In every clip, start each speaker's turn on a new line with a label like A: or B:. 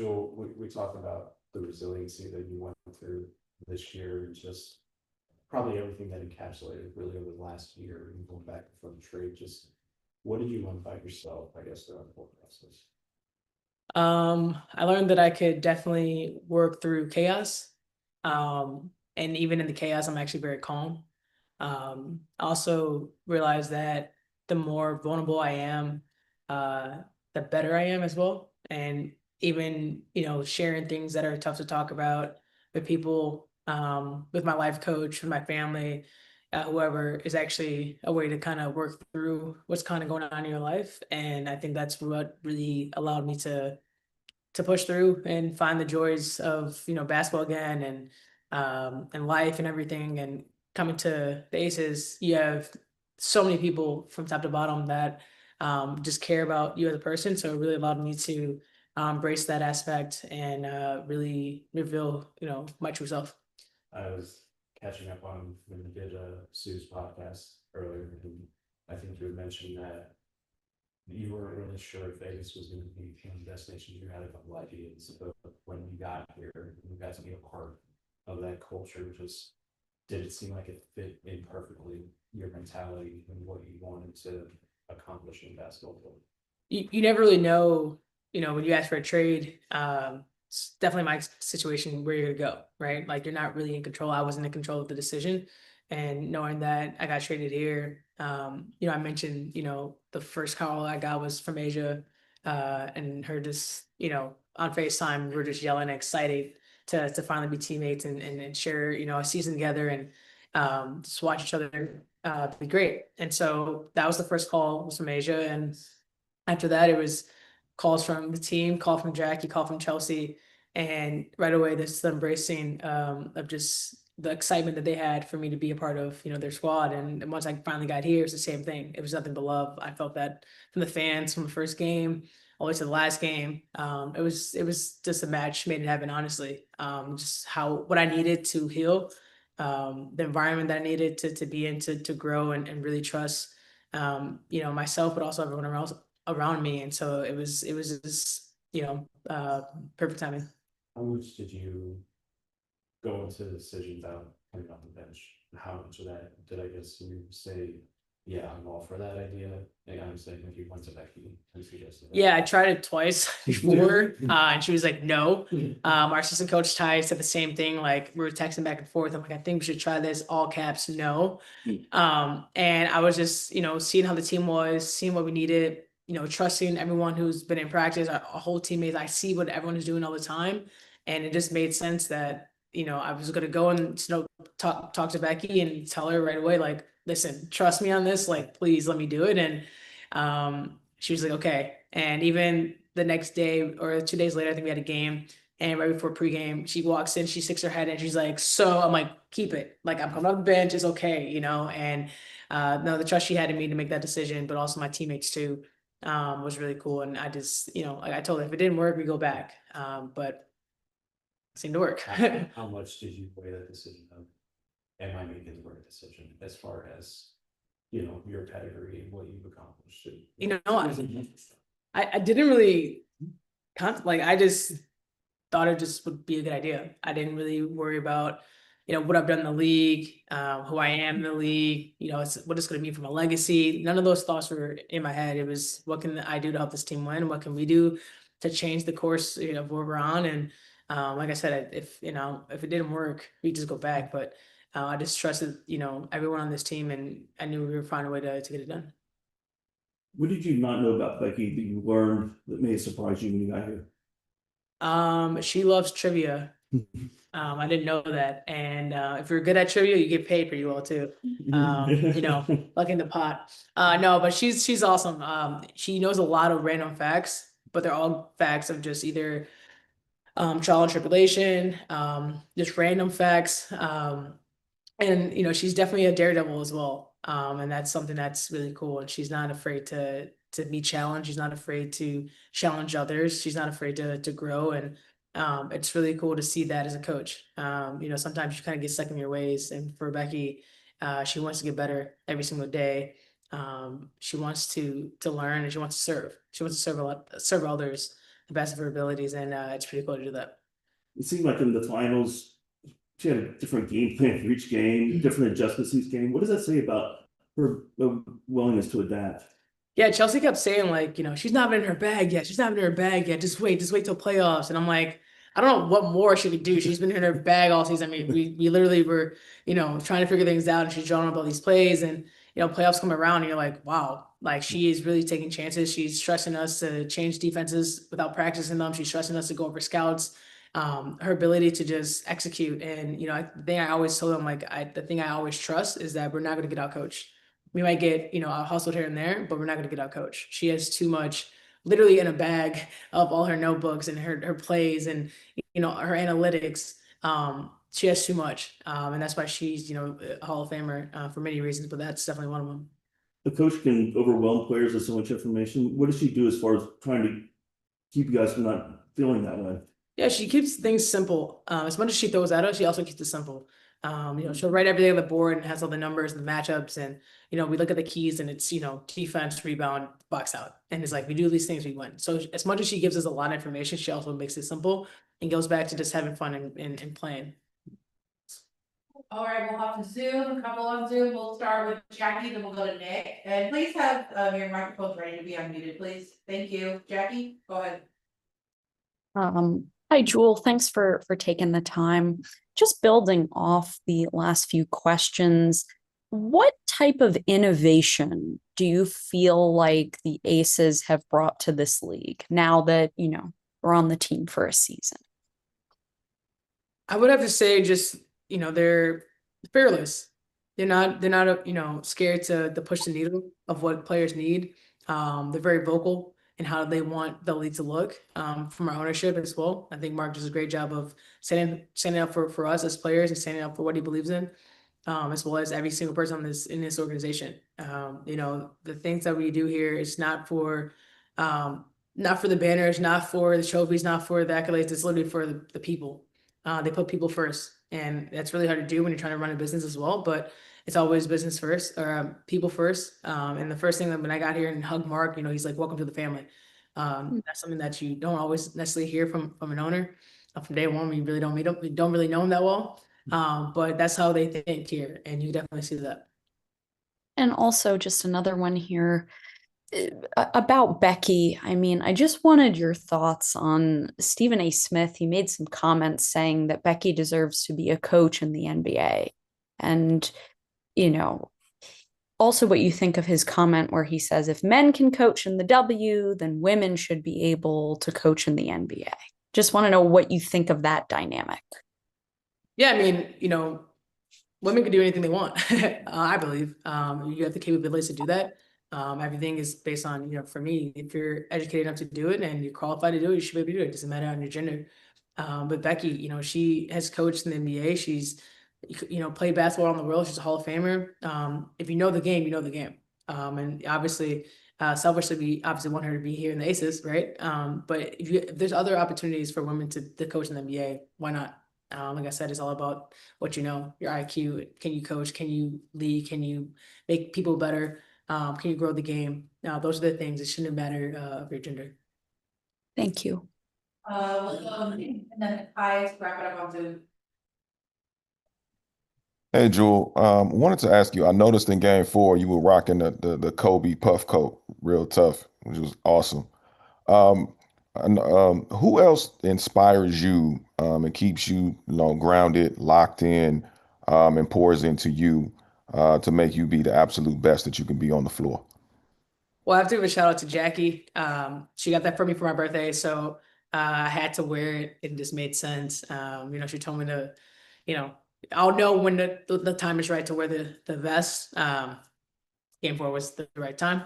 A: Jewell, we talked about the resiliency that you went through this year and just probably everything that encapsulated really over the last year and going back from the trade. Just what did you learn about yourself, I guess, throughout the whole process?
B: I learned that I could definitely work through chaos. And even in the chaos, I'm actually very calm. I also realized that the more vulnerable I am, the better I am as well. And even, sharing things that are tough to talk about with people, with my life coach, with my family, whoever, is actually a way to kind of work through what's kind of going on in your life. And I think that's what really allowed me to push through and find the joys of basketball again, and life and everything. And coming to the Aces, you have so many people from top to bottom that just care about you as a person. So it really allowed me to embrace that aspect and really reveal my true self.
A: I was catching up on when you did Sue's podcast earlier, and I think you had mentioned that you weren't really sure if Vegas was going to be the destination. You had a couple ideas, but when you got here, you got to be a part of that culture. Just did it seem like it fit in perfectly your mentality and what you wanted to accomplish in basketball?
B: You never really know, when you ask for a trade. It's definitely my situation where you're gonna go, right? Like you're not really in control. I wasn't in control of the decision. And knowing that I got traded here, I mentioned, the first call I got was from Asia, and her just, on FaceTime, we were just yelling, excited to finally be teammates and share, a season together, and just watch each other be great. And so that was the first call, was from Asia. And after that, it was calls from the team, call from Jackie, call from Chelsea, and right away, this embracing of just the excitement that they had for me to be a part of, their squad. And once I finally got here, it's the same thing. It was nothing but love. I felt that from the fans from the first game all the way to the last game. It was just a match made in heaven, honestly. Just what I needed to heal, the environment that I needed to be in to grow and really trust, myself, but also everyone else around me. And so it was just, perfect timing.
A: How much did you go into the decision about coming off the bench? How much of that did I guess you say, yeah, I'm all for that idea? And I'm saying if you went to Becky and suggested that.
B: Yeah, I tried it twice before, and she was like, no. Our assistant coach Ty said the same thing. Like we were texting back and forth. I'm like, I think we should try this. All caps, no. And I was just, seeing how the team was, seeing what we needed, trusting everyone who's been in practice, our whole teammates. I see what everyone is doing all the time, and it just made sense that I was gonna go and talk to Becky and tell her right away, like, listen, trust me on this, like, please let me do it. And she was like, okay. And even the next day or 2 days later, I think we had a game. And right before pregame, she walks in, she sticks her head in, she's like, so I'm like, keep it. Like, I'm coming off the bench, it's okay, And no, the trust she had in me to make that decision, but also my teammates too, was really cool. And I just, like I told her, if it didn't work, we go back. But it seemed to work.
A: How much did you weigh that decision of, am I making the right decision as far as, your pedigree and what you've accomplished?
B: I didn't really like, I just thought it just would be a good idea. I didn't really worry about, what I've done in the league, who I am in the league, what it's going to mean for my legacy. None of those thoughts were in my head. It was, what can I do to help this team win? What can we do to change the course, of where we're on? And like I said, if it didn't work, we just go back. But I just trusted, everyone on this team, and I knew we were finding a way to get it done.
C: What did you not know about Becky that you learned that may surprise you when you got here?
B: She loves trivia. I didn't know that. And if you're good at trivia, you get paid pretty well too. Like in the pot. No, but she's awesome. She knows a lot of random facts, but they're all facts of just either trial and tribulation, just random facts. And she's definitely a daredevil as well. And that's something that's really cool. And she's not afraid to be challenged. She's not afraid to challenge others. She's not afraid to grow. And it's really cool to see that as a coach. Sometimes you kind of get stuck in your ways. And for Becky, she wants to get better every single day. She wants to learn, and she wants to serve. She wants to serve others. the best of her abilities, and it's pretty cool to do that.
C: It seemed like in the finals, she had a different game plan for each game, different adjustments each game. What does that say about her willingness to adapt?
B: Yeah, Chelsea kept saying like, she's not in her bag yet. She's not in her bag yet. Just wait till playoffs. And I'm like, I don't know what more she could do. She's been in her bag all season. I mean, we literally were, trying to figure things out, and she's drawing up all these plays, and playoffs come around and you're like, wow, like she is really taking chances. She's trusting us to change defenses without practicing them. She's trusting us to go over scouts. Her ability to just execute. And, the thing I always told them, like, the thing I always trust is that we're not going to get out coached. We might get, hustled here and there, but we're not going to get out coached. She has too much literally in a bag of all her notebooks and her plays and, her analytics. She has too much. And that's why she's, a Hall of Famer for many reasons, but that's definitely one of them.
C: The coach can overwhelm players with so much information. What does she do as far as trying to keep you guys from not feeling that way?
B: Yeah, she keeps things simple. As much as she throws at us, she also keeps it simple. She'll write everything on the board and has all the numbers and the matchups, and we look at the keys, and it's defense, rebound, box out, and it's like we do these things, we win. So as much as she gives us a lot of information, she also makes it simple and goes back to just having fun and playing.
D: All right, we'll hop to Zoom, a couple on Zoom. We'll start with Jackie, then we'll go to Nick. And please have your microphones ready to be unmuted, please. Thank you. Jackie, go ahead.
E: Hi, Jewell. Thanks for taking the time. Just building off the last few questions, what type of innovation do you feel like the Aces have brought to this league now that, we're on the team for a season?
B: I would have to say just, they're fearless. They're not scared to push the needle of what players need. They're very vocal and how they want the league to look from our ownership as well. I think Mark does a great job of standing up for us as players and standing up for what he believes in, as well as every single person in this organization. The things that we do here is not for the banners, not for the trophies, not for the accolades. It's literally for the people. They put people first, and that's really hard to do when you're trying to run a business as well. But it's always business first or people first. And the first thing that when I got here and hugged Mark, he's like, welcome to the family. That's something that you don't always necessarily hear from an owner. From day one, we really don't meet him. We don't really know him that well. But that's how they think here. And you definitely see that.
E: And also just another one here about Becky. I mean, I just wanted your thoughts on Stephen A. Smith. He made some comments saying that Becky deserves to be a coach in the NBA. And also what you think of his comment where he says, if men can coach in the W, then women should be able to coach in the NBA. Just want to know what you think of that dynamic.
B: Yeah, I mean, women can do anything they want, I believe. You have the capabilities to do that. Everything is based on, for me, if you're educated enough to do it and you're qualified to do it, you should be able to do it. It doesn't matter on your gender. But Becky, she has coached in the NBA. She's played basketball around the world. She's a Hall of Famer. If you know the game, you know the game. And obviously, selfishly, we obviously want her to be here in the Aces, right? But if there's other opportunities for women to coach in the NBA, why not? Like I said, it's all about what you know, your IQ. Can you coach? Can you lead? Can you make people better? Can you grow the game? Those are the things. It shouldn't matter of your gender.
E: Thank you.
D: And then I wrap it up on Zoom.
F: Hey, Jewell, wanted to ask you, I noticed in game 4, you were rocking the Kobe puff coat, real tough, which was awesome. Who else inspires you and keeps you, grounded, locked in, and pours into you to make you be the absolute best that you can be on the floor?
B: Well, I have to give a shout out to Jackie. She got that for me for my birthday, so I had to wear it. It just made sense. She told me to, I'll know when the time is right to wear the vest. Game 4 was the right time.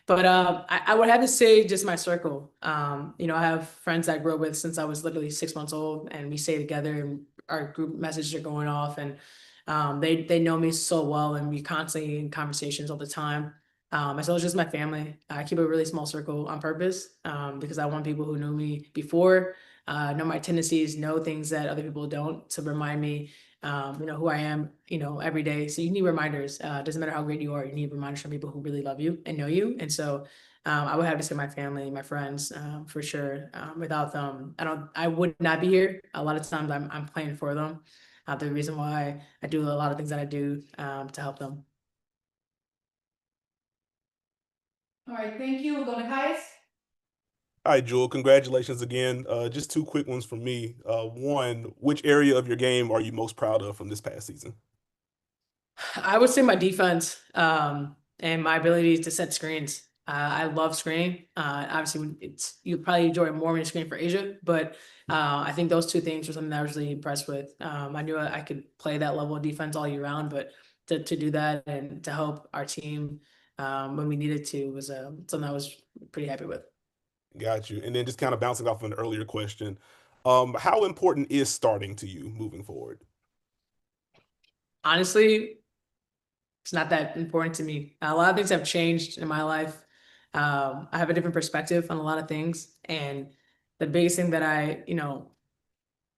B: But I would have to say just my circle. I have friends that I grew up with since I was literally 6 months old, and we stay together, and our group messages are going off, and they know me so well, and we constantly in conversations all the time. As well as just my family. I keep a really small circle on purpose because I want people who knew me before, know my tendencies, know things that other people don't, to remind me who I am, every day. So you need reminders. Doesn't matter how great you are, you need reminders from people who really love you and know you. And so I would have to say my family, my friends, for sure. Without them, I would not be here. A lot of times I'm playing for them. The reason why I do a lot of things that I do to help them.
D: All right, thank you. We'll go to Kais.
G: All right, Jewell, congratulations again. Just two quick ones from me. One, which area of your game are you most proud of from this past season?
B: I would say my defense and my ability to set screens. I love screening. Obviously, you probably enjoy it more when you're screening for Asia, but I think those two things were something that I was really impressed with. I knew I could play that level of defense all year round, but to do that and to help our team when we needed to was something I was pretty happy with.
G: Got you. And then just kind of bouncing off an earlier question, how important is starting to you moving forward?
B: Honestly, it's not that important to me. A lot of things have changed in my life. I have a different perspective on a lot of things, and the biggest thing that I,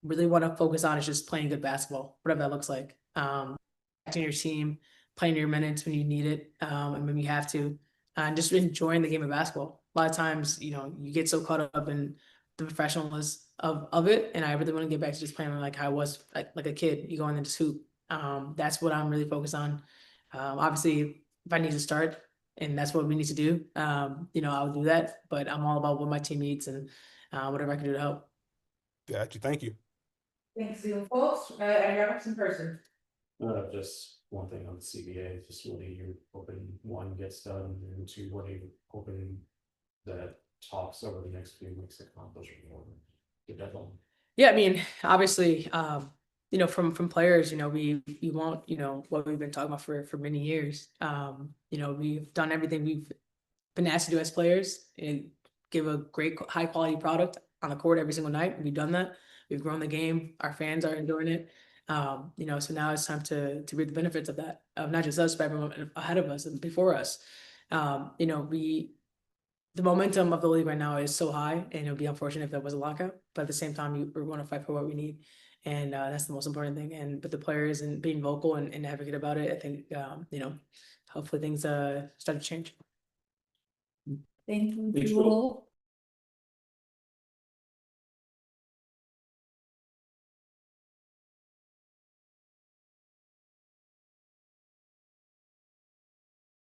B: really want to focus on is just playing good basketball, whatever that looks like. Acting your team, playing your minutes when you need it, and when you have to, and just enjoying the game of basketball. A lot of times, you get so caught up in the professionalism of it, and I really want to get back to just playing like I was like a kid. You go in and just hoop. That's what I'm really focused on. Obviously, if I need to start and that's what we need to do, I'll do that. But I'm all about what my team needs and whatever I can do to help.
G: Got you. Thank you.
D: Thanks, Zoom folks. And you're in person.
A: Just one thing on the CBA, just what are you hoping one gets done, and two, what are you hoping that talks over the next few weeks accomplish before the deadline?
B: Yeah, I mean, obviously, from players, we want, what we've been talking about for many years. We've done everything we've been asked to do as players and give a great high quality product on the court every single night. We've done that. We've grown the game. Our fans are enjoying it. So now it's time to reap the benefits of that, of not just us, but everyone ahead of us and before us. The momentum of the league right now is so high, and it would be unfortunate if there was a lockout. But at the same time, we're going to fight for what we need, and that's the most important thing. But the players and being vocal and advocate about it, I think hopefully things start to change.
D: Thank you,
C: Thanks,
D: Jewell.